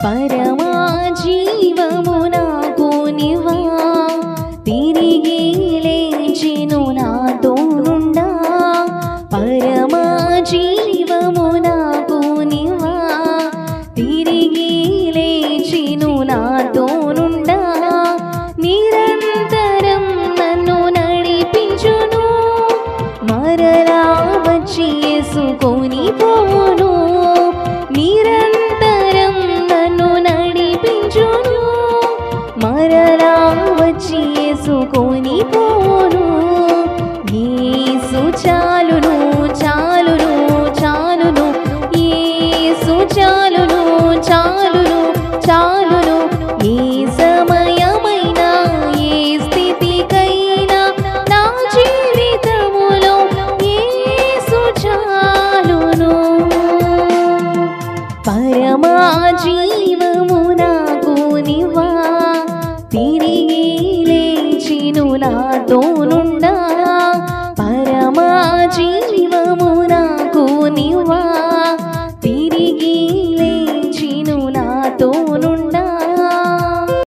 పరమా జీవము నాకు నివా తిరిగి లేచిను నాతో నుండా పరమా జీవము నాకు నివా తిరిగి లేచిను నాతో నుండా నిరంతరం నన్ను నడిపించును మరలా వచ్చి యేసుకొని పోను నిరంతరం నన్ను నడిపించును మరలా వచ్చి యేసుకొని పోను యేసు చాలును చాలును చాలును యేసు చాలును చాలును చాలును ఏ సమయమైనా ఏ స్థితికైనా నా జీవితములో యేసు చాలును పరమా జీవము నాకు నివా తిరిగి లేచిను నాతో నుండా